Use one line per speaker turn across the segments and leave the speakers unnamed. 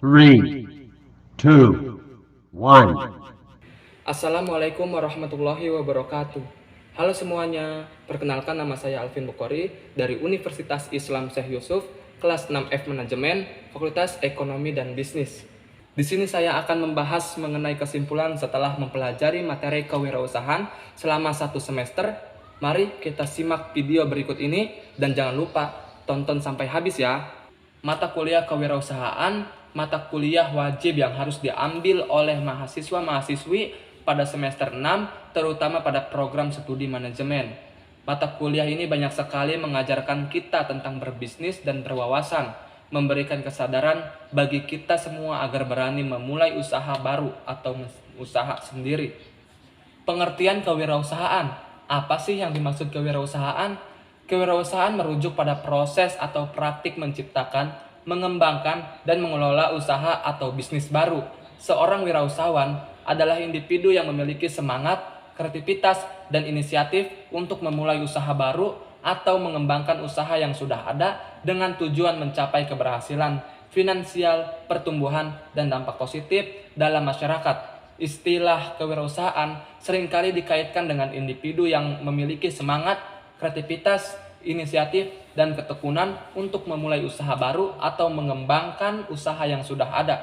Three, two, one.
Assalamualaikum warahmatullahi wabarakatuh. Halo semuanya, perkenalkan nama saya Alvin Bukhari dari Universitas Islam Syekh Yusuf, kelas 6F Manajemen, Fakultas Ekonomi dan Bisnis. Di sini saya akan membahas mengenai kesimpulan setelah mempelajari materi kewirausahaan selama 1 semester. Mari kita simak video berikut ini dan jangan lupa tonton sampai habis ya. Mata kuliah kewirausahaan, mata kuliah wajib yang harus diambil oleh mahasiswa-mahasiswi pada semester 6, terutama pada program studi manajemen. Mata kuliah ini banyak sekali mengajarkan kita tentang berbisnis dan berwawasan, memberikan kesadaran bagi kita semua agar berani memulai usaha baru atau usaha sendiri. Pengertian kewirausahaan. Apa sih yang dimaksud kewirausahaan? Kewirausahaan merujuk pada proses atau praktik menciptakan, mengembangkan, dan mengelola usaha atau bisnis baru. Seorang wirausahawan adalah individu yang memiliki semangat, kreativitas, dan inisiatif untuk memulai usaha baru atau mengembangkan usaha yang sudah ada dengan tujuan mencapai keberhasilan finansial, pertumbuhan, dan dampak positif dalam masyarakat. Istilah kewirausahaan seringkali dikaitkan dengan individu yang memiliki semangat, kreativitas, inisiatif, dan ketekunan untuk memulai usaha baru atau mengembangkan usaha yang sudah ada.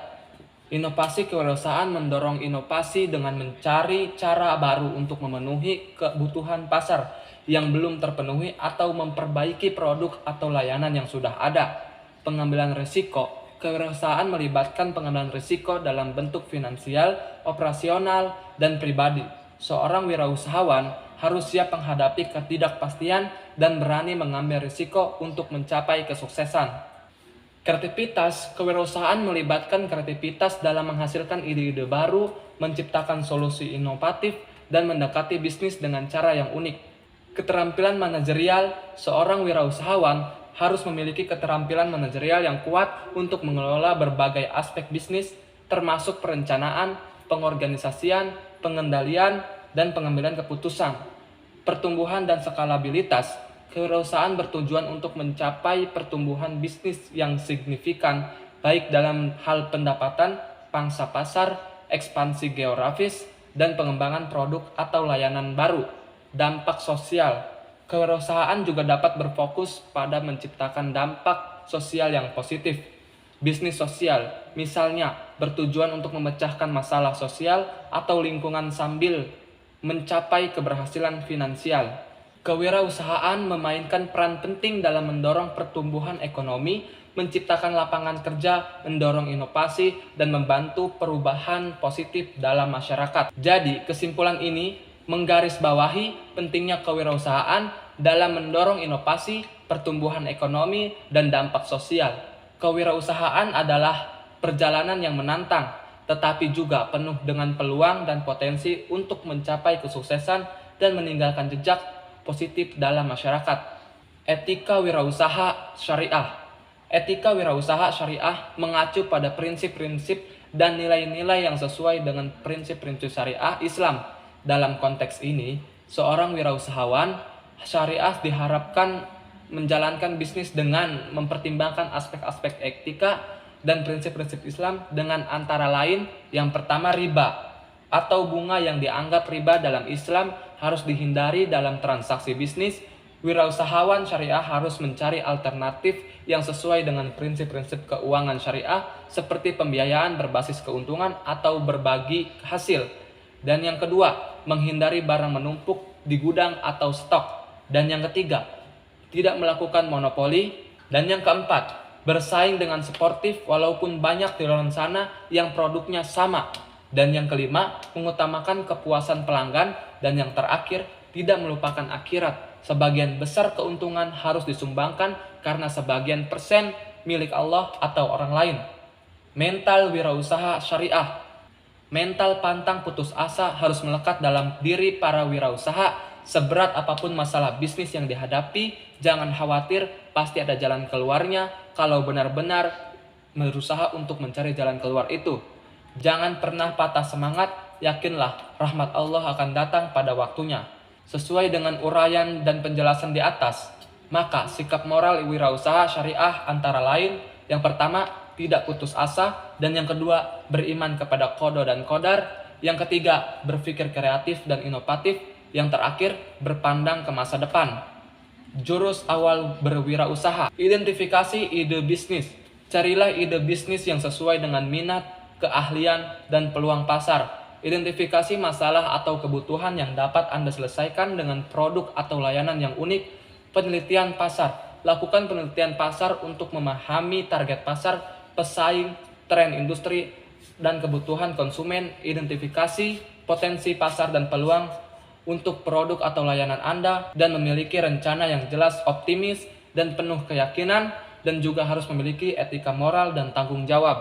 Inovasi kewirausahaan mendorong inovasi dengan mencari cara baru untuk memenuhi kebutuhan pasar yang belum terpenuhi atau memperbaiki produk atau layanan yang sudah ada. Pengambilan risiko. Kewirausahaan melibatkan pengambilan risiko dalam bentuk finansial, operasional, dan pribadi. Seorang wirausahawan harus siap menghadapi ketidakpastian dan berani mengambil risiko untuk mencapai kesuksesan. Kreativitas, kewirausahaan melibatkan kreativitas dalam menghasilkan ide-ide baru, menciptakan solusi inovatif, dan mendekati bisnis dengan cara yang unik. Keterampilan manajerial, seorang wirausahawan harus memiliki keterampilan manajerial yang kuat untuk mengelola berbagai aspek bisnis, termasuk perencanaan, pengorganisasian, pengendalian, dan pengambilan keputusan. Pertumbuhan dan skalabilitas. Kewirausahaan bertujuan untuk mencapai pertumbuhan bisnis yang signifikan, baik dalam hal pendapatan, pangsa pasar, ekspansi geografis, dan pengembangan produk atau layanan baru. Dampak sosial. Kewirausahaan juga dapat berfokus pada menciptakan dampak sosial yang positif. Bisnis sosial, misalnya, bertujuan untuk memecahkan masalah sosial atau lingkungan sambil mencapai keberhasilan finansial. Kewirausahaan memainkan peran penting dalam mendorong pertumbuhan ekonomi, menciptakan lapangan kerja, mendorong inovasi, dan membantu perubahan positif dalam masyarakat. Jadi, kesimpulan ini menggarisbawahi pentingnya kewirausahaan dalam mendorong inovasi, pertumbuhan ekonomi, dan dampak sosial. Kewirausahaan adalah perjalanan yang menantang, tetapi juga penuh dengan peluang dan potensi untuk mencapai kesuksesan dan meninggalkan jejak positif dalam masyarakat. Etika wirausaha syariah. Etika wirausaha syariah mengacu pada prinsip-prinsip dan nilai-nilai yang sesuai dengan prinsip-prinsip syariah Islam. Dalam konteks ini, seorang wirausahawan syariah diharapkan menjalankan bisnis dengan mempertimbangkan aspek-aspek etika dan prinsip-prinsip Islam dengan antara lain yang pertama riba atau bunga yang dianggap riba dalam Islam harus dihindari dalam transaksi bisnis. Wirausahawan syariah harus mencari alternatif yang sesuai dengan prinsip-prinsip keuangan syariah seperti pembiayaan berbasis keuntungan atau berbagi hasil. Dan yang kedua, menghindari barang menumpuk di gudang atau stok. Dan yang ketiga, tidak melakukan monopoli. Dan yang keempat, bersaing dengan sportif walaupun banyak di luar sana yang produknya sama. Dan yang kelima, mengutamakan kepuasan pelanggan. Dan yang terakhir, tidak melupakan akhirat. Sebagian besar keuntungan harus disumbangkan karena sebagian persen milik Allah atau orang lain. Mental wirausaha syariah. Mental pantang putus asa harus melekat dalam diri para wirausaha. Seberat apapun masalah bisnis yang dihadapi, jangan khawatir, pasti ada jalan keluarnya kalau benar-benar berusaha untuk mencari jalan keluar itu. Jangan pernah patah semangat, yakinlah rahmat Allah akan datang pada waktunya. Sesuai dengan uraian dan penjelasan di atas, maka sikap moral wirausaha syariah antara lain, yang pertama, tidak putus asa. Dan yang kedua, beriman kepada qada dan qadar. Yang ketiga, berpikir kreatif dan inovatif. Yang terakhir, berpandang ke masa depan. Jurus awal berwirausaha. Identifikasi ide bisnis. Carilah ide bisnis yang sesuai dengan minat, keahlian, dan peluang pasar. Identifikasi masalah atau kebutuhan yang dapat Anda selesaikan dengan produk atau layanan yang unik. Penelitian pasar. Lakukan penelitian pasar untuk memahami target pasar, pesaing, tren industri, dan kebutuhan konsumen. Identifikasi potensi pasar dan peluang untuk produk atau layanan Anda, dan memiliki rencana yang jelas, optimis, dan penuh keyakinan, dan juga harus memiliki etika moral dan tanggung jawab.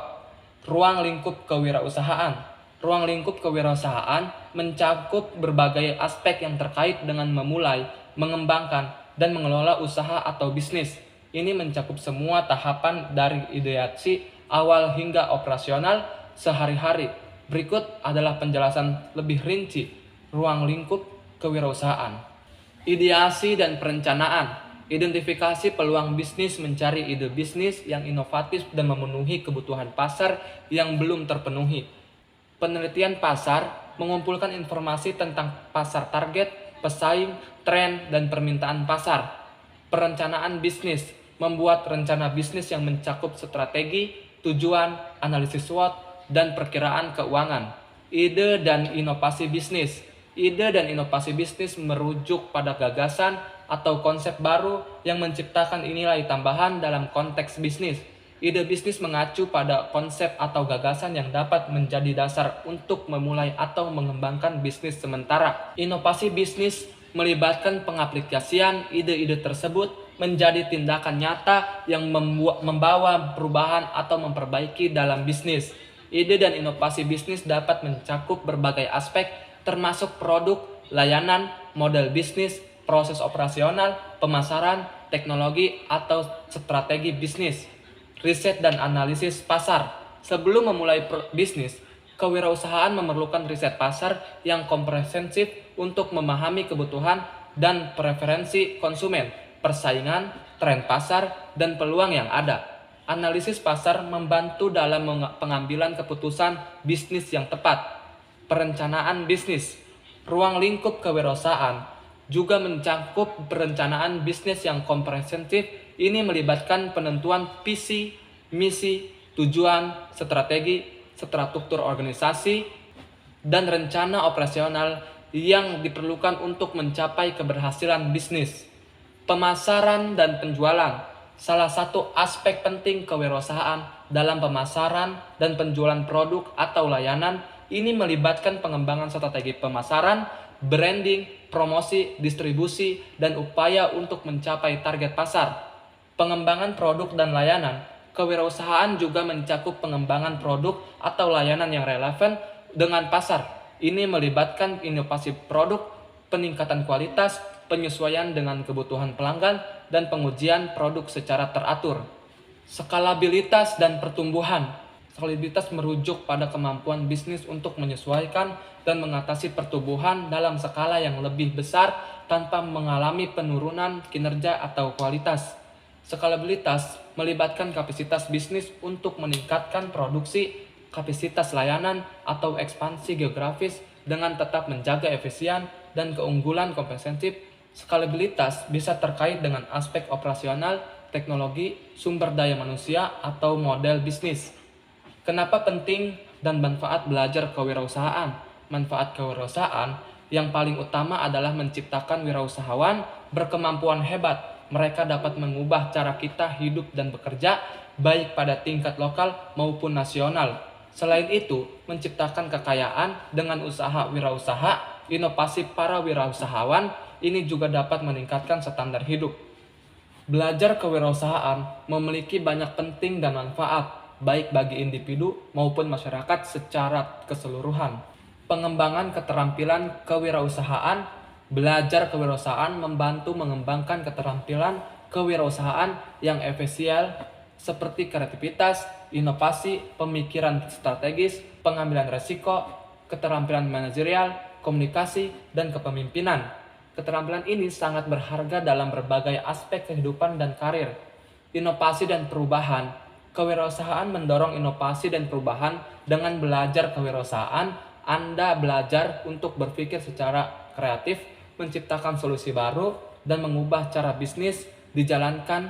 Ruang lingkup kewirausahaan. Ruang lingkup kewirausahaan mencakup berbagai aspek yang terkait dengan memulai, mengembangkan, dan mengelola usaha atau bisnis. Ini mencakup semua tahapan dari ideasi awal hingga operasional sehari-hari. Berikut adalah penjelasan lebih rinci ruang lingkup kewirausahaan. Ideasi dan perencanaan. Identifikasi peluang bisnis, mencari ide bisnis yang inovatif dan memenuhi kebutuhan pasar yang belum terpenuhi. Penelitian pasar, mengumpulkan informasi tentang pasar target, pesaing, tren, dan permintaan pasar. Perencanaan bisnis, membuat rencana bisnis yang mencakup strategi, tujuan, analisis SWOT, dan perkiraan keuangan. Ide dan inovasi bisnis. Ide dan inovasi bisnis merujuk pada gagasan atau konsep baru yang menciptakan nilai tambahan dalam konteks bisnis. Ide bisnis mengacu pada konsep atau gagasan yang dapat menjadi dasar untuk memulai atau mengembangkan bisnis sementara. Inovasi bisnis melibatkan pengaplikasian ide-ide tersebut menjadi tindakan nyata yang membawa perubahan atau memperbaiki dalam bisnis. Ide dan inovasi bisnis dapat mencakup berbagai aspek, termasuk produk, layanan, model bisnis, proses operasional, pemasaran, teknologi, atau strategi bisnis. Riset dan analisis pasar. Sebelum memulai bisnis, kewirausahaan memerlukan riset pasar yang komprehensif untuk memahami kebutuhan dan preferensi konsumen, persaingan, tren pasar, dan peluang yang ada. Analisis pasar membantu dalam pengambilan keputusan bisnis yang tepat. Perencanaan bisnis. Ruang lingkup kewirausahaan juga mencakup perencanaan bisnis yang komprehensif. Ini melibatkan penentuan visi, misi, tujuan, strategi, struktur organisasi, dan rencana operasional yang diperlukan untuk mencapai keberhasilan bisnis. Pemasaran dan penjualan. Salah satu aspek penting kewirausahaan dalam pemasaran dan penjualan produk atau layanan ini melibatkan pengembangan strategi pemasaran, branding, promosi, distribusi, dan upaya untuk mencapai target pasar. Pengembangan produk dan layanan. Kewirausahaan juga mencakup pengembangan produk atau layanan yang relevan dengan pasar. Ini melibatkan inovasi produk, peningkatan kualitas, penyesuaian dengan kebutuhan pelanggan, dan pengujian produk secara teratur. Skalabilitas dan pertumbuhan. Skalabilitas merujuk pada kemampuan bisnis untuk menyesuaikan dan mengatasi pertumbuhan dalam skala yang lebih besar tanpa mengalami penurunan kinerja atau kualitas. Skalabilitas melibatkan kapasitas bisnis untuk meningkatkan produksi, kapasitas layanan, atau ekspansi geografis dengan tetap menjaga efisien dan keunggulan kompetitif. Skalabilitas bisa terkait dengan aspek operasional, teknologi, sumber daya manusia, atau model bisnis. Kenapa penting dan manfaat belajar kewirausahaan? Manfaat kewirausahaan yang paling utama adalah menciptakan wirausahawan berkemampuan hebat. Mereka dapat mengubah cara kita hidup dan bekerja, baik pada tingkat lokal maupun nasional. Selain itu, menciptakan kekayaan dengan usaha wirausaha, inovasi para wirausahawan ini juga dapat meningkatkan standar hidup. Belajar kewirausahaan memiliki banyak penting dan manfaat, baik bagi individu maupun masyarakat secara keseluruhan. Pengembangan keterampilan kewirausahaan. Belajar kewirausahaan membantu mengembangkan keterampilan kewirausahaan yang efisien seperti kreativitas, inovasi, pemikiran strategis, pengambilan risiko, keterampilan manajerial, komunikasi, dan kepemimpinan. Keterampilan ini sangat berharga dalam berbagai aspek kehidupan dan karir. Inovasi dan perubahan. Kewirausahaan mendorong inovasi dan perubahan. Dengan belajar kewirausahaan, Anda belajar untuk berpikir secara kreatif, menciptakan solusi baru, dan mengubah cara bisnis dijalankan.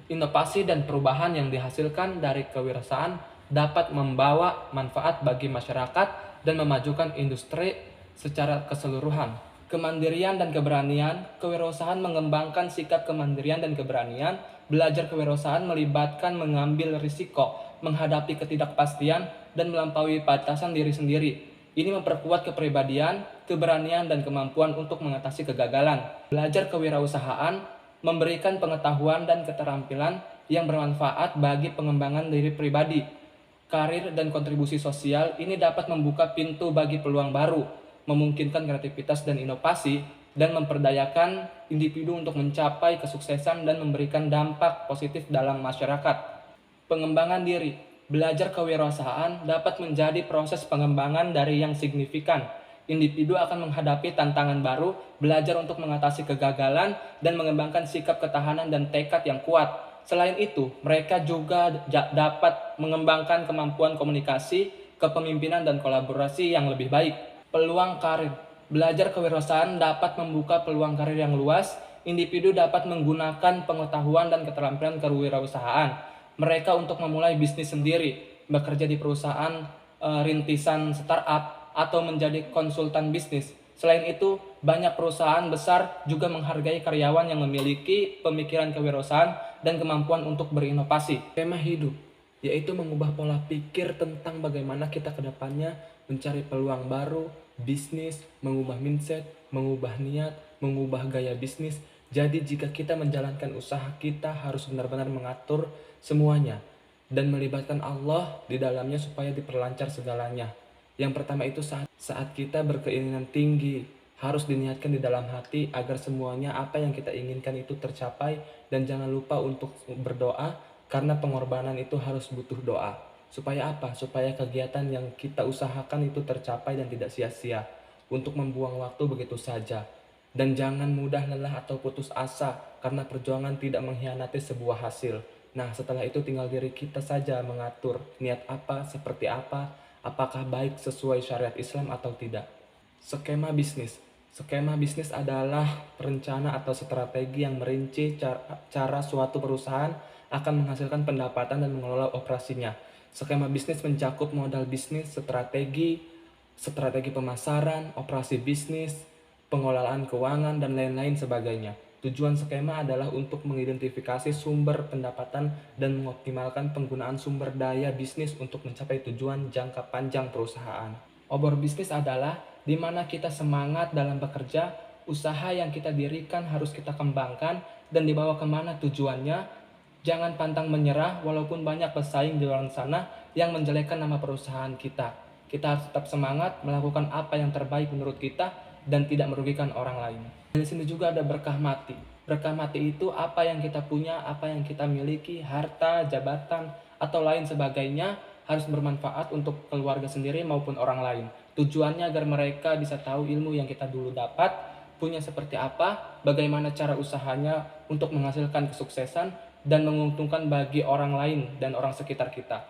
Inovasi dan perubahan yang dihasilkan dari kewirausahaan dapat membawa manfaat bagi masyarakat dan memajukan industri secara keseluruhan. Kemandirian dan keberanian. Kewirausahaan mengembangkan sikap kemandirian dan keberanian. Belajar kewirausahaan melibatkan mengambil risiko, menghadapi ketidakpastian, dan melampaui batasan diri sendiri. Ini memperkuat kepribadian, keberanian, dan kemampuan untuk mengatasi kegagalan. Belajar kewirausahaan memberikan pengetahuan dan keterampilan yang bermanfaat bagi pengembangan diri pribadi, karir, dan kontribusi sosial. Ini dapat membuka pintu bagi peluang baru, memungkinkan kreativitas dan inovasi, dan memperdayakan individu untuk mencapai kesuksesan dan memberikan dampak positif dalam masyarakat. Pengembangan diri. Belajar kewirausahaan dapat menjadi proses pengembangan dari yang signifikan. Individu akan menghadapi tantangan baru, belajar untuk mengatasi kegagalan, dan mengembangkan sikap ketahanan dan tekad yang kuat. Selain itu, mereka juga dapat mengembangkan kemampuan komunikasi, kepemimpinan, dan kolaborasi yang lebih baik. Peluang karir. Belajar kewirausahaan dapat membuka peluang karir yang luas. Individu dapat menggunakan pengetahuan dan keterampilan kewirausahaan mereka untuk memulai bisnis sendiri, bekerja di perusahaan rintisan startup, atau menjadi konsultan bisnis. Selain itu, banyak perusahaan besar juga menghargai karyawan yang memiliki pemikiran kewirausahaan dan kemampuan untuk berinovasi. Tema hidup, yaitu mengubah pola pikir tentang bagaimana kita ke depannya mencari peluang baru, bisnis, mengubah mindset, mengubah niat, mengubah gaya bisnis. Jadi jika kita menjalankan usaha, kita harus benar-benar mengatur semuanya dan melibatkan Allah di dalamnya supaya diperlancar segalanya. Yang pertama itu saat kita berkeinginan tinggi, harus diniatkan di dalam hati agar semuanya apa yang kita inginkan itu tercapai, dan jangan lupa untuk berdoa karena pengorbanan itu harus butuh doa. Supaya apa? Supaya kegiatan yang kita usahakan itu tercapai dan tidak sia-sia untuk membuang waktu begitu saja. Dan jangan mudah lelah atau putus asa karena perjuangan tidak mengkhianati sebuah hasil. Nah, setelah itu tinggal diri kita saja mengatur niat apa, seperti apa, apakah baik sesuai syariat Islam atau tidak. Skema bisnis. Skema bisnis adalah perencana atau strategi yang merinci cara suatu perusahaan akan menghasilkan pendapatan dan mengelola operasinya. Skema bisnis mencakup modal bisnis, strategi pemasaran, operasi bisnis, pengelolaan keuangan, dan lain-lain sebagainya. Tujuan skema adalah untuk mengidentifikasi sumber pendapatan dan mengoptimalkan penggunaan sumber daya bisnis untuk mencapai tujuan jangka panjang perusahaan. Obor bisnis adalah di mana kita semangat dalam bekerja, usaha yang kita dirikan harus kita kembangkan dan dibawa kemana tujuannya. Jangan pantang menyerah walaupun banyak pesaing di luar sana yang menjelekkan nama perusahaan kita. Kita harus tetap semangat melakukan apa yang terbaik menurut kita dan tidak merugikan orang lain. Di sini juga ada berkah mati. Berkah mati itu apa yang kita punya, apa yang kita miliki, harta, jabatan, atau lain sebagainya harus bermanfaat untuk keluarga sendiri maupun orang lain. Tujuannya agar mereka bisa tahu ilmu yang kita dulu dapat, punya seperti apa, bagaimana cara usahanya untuk menghasilkan kesuksesan dan menguntungkan bagi orang lain dan orang sekitar kita.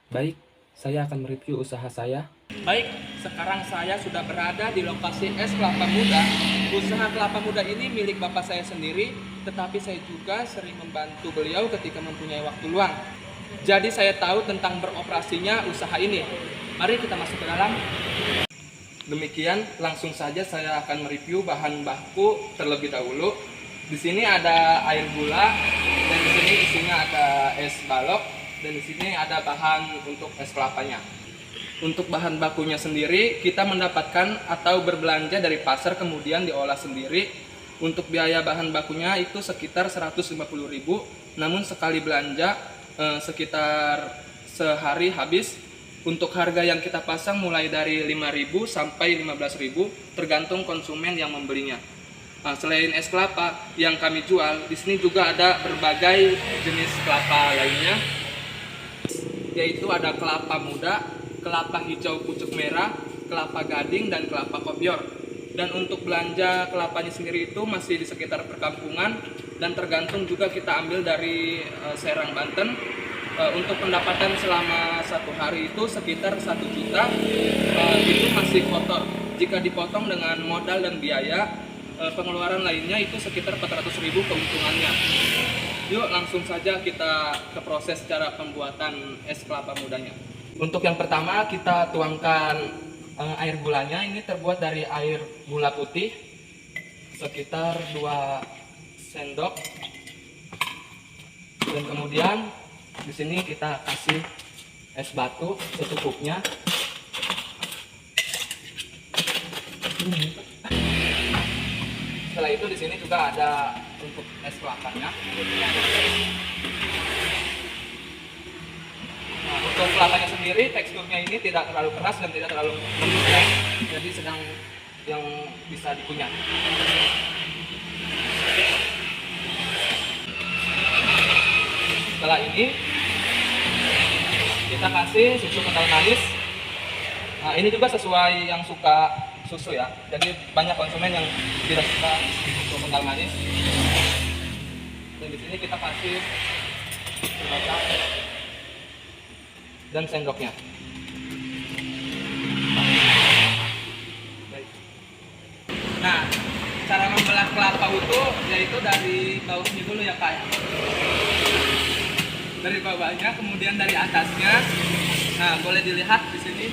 Baik, saya akan mereview usaha saya. Baik, sekarang saya sudah berada di lokasi es kelapa muda. Usaha kelapa muda ini milik bapak saya sendiri, tetapi saya juga sering membantu beliau ketika mempunyai waktu luang. Jadi saya tahu tentang beroperasinya usaha ini. Mari kita masuk ke dalam. Demikian, langsung saja saya akan mereview bahan baku terlebih dahulu. Di sini ada air gula, dan di sini isinya ada es balok, dan di sini ada bahan untuk es kelapanya. Untuk bahan bakunya sendiri, kita mendapatkan atau berbelanja dari pasar kemudian diolah sendiri. Untuk biaya bahan bakunya itu sekitar 150.000, namun sekali belanja sekitar sehari habis. Untuk harga yang kita pasang mulai dari 5.000 sampai 15.000 tergantung konsumen yang membelinya. Nah, selain es kelapa yang kami jual, di sini juga ada berbagai jenis kelapa lainnya, yaitu ada kelapa muda, kelapa hijau pucuk merah, kelapa gading, dan kelapa kopior. Dan untuk belanja kelapanya sendiri itu masih di sekitar perkampungan dan tergantung juga kita ambil dari Serang, Banten, Untuk pendapatan selama 1 hari itu sekitar 1 juta, itu masih kotor. Jika dipotong dengan modal dan biaya, pengeluaran lainnya itu sekitar 400.000 keuntungannya. Yuk langsung saja kita ke proses cara pembuatan es kelapa mudanya. Untuk yang pertama kita tuangkan air gulanya. Ini terbuat dari air gula putih sekitar 2 sendok. Dan kemudian di sini kita kasih es batu secukupnya. Setelah itu di sini juga ada untuk es kelapanya. Nah, untuk kelapanya sendiri teksturnya ini tidak terlalu keras dan tidak terlalu lembut ya. Jadi sedang yang bisa dikunyah. Setelah ini kita kasih susu kental manis. Nah, ini juga sesuai yang suka susu ya. Jadi banyak konsumen yang tidak suka susu kental manis. Dan di sini kita kasih sendok dan sendoknya. Baik. Nah, cara membelah kelapa utuh yaitu dari bawahnya dulu ya Kak. Dari bawahnya, kemudian dari atasnya. Nah, boleh dilihat di sini.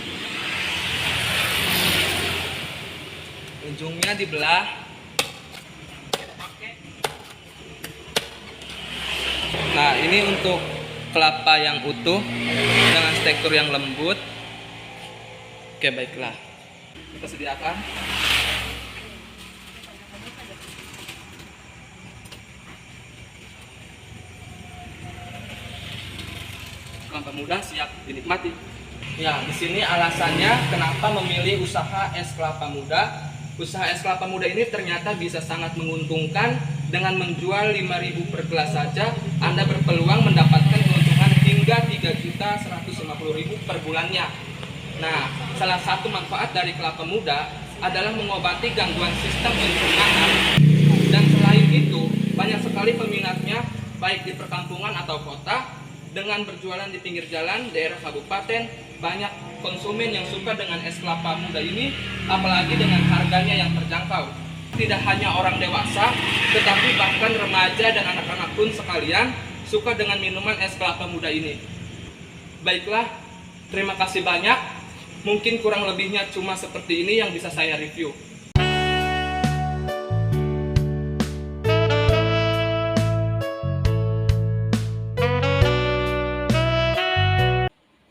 Ujungnya dibelah. Nah, ini untuk kelapa yang utuh dengan tekstur yang lembut. Oke, baiklah. Kita sediakan. Kelapa muda siap dinikmati. Ya, di sini alasannya kenapa memilih usaha es kelapa muda. Usaha es kelapa muda ini ternyata bisa sangat menguntungkan. Dengan menjual 5.000 per gelas saja, Anda berpeluang mendapatkan keuntungan hingga 3.150.000 per bulannya. Nah, salah satu manfaat dari kelapa muda adalah mengobati gangguan sistem pencernaan. Dan selain itu, banyak sekali peminatnya, baik di perkampungan atau kota. Dengan berjualan di pinggir jalan, daerah kabupaten, banyak konsumen yang suka dengan es kelapa muda ini, apalagi dengan harganya yang terjangkau. Tidak hanya orang dewasa, tetapi bahkan remaja dan anak-anak pun sekalian suka dengan minuman es kelapa muda ini. Baiklah, terima kasih banyak. Mungkin kurang lebihnya cuma seperti ini yang bisa saya review.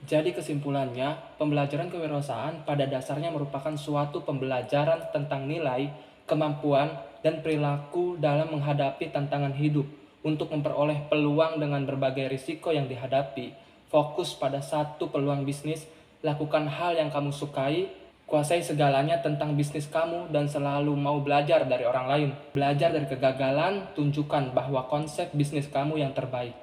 Jadi kesimpulannya, pembelajaran kewirausahaan pada dasarnya merupakan suatu pembelajaran tentang nilai, kemampuan, dan perilaku dalam menghadapi tantangan hidup. Untuk memperoleh peluang dengan berbagai risiko yang dihadapi, fokus pada satu peluang bisnis, lakukan hal yang kamu sukai, kuasai segalanya tentang bisnis kamu, dan selalu mau belajar dari orang lain. Belajar dari kegagalan, tunjukkan bahwa konsep bisnis kamu yang terbaik.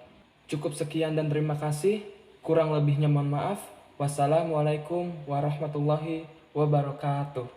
Cukup sekian dan terima kasih. Kurang lebihnya mohon maaf. Wassalamualaikum warahmatullahi wabarakatuh.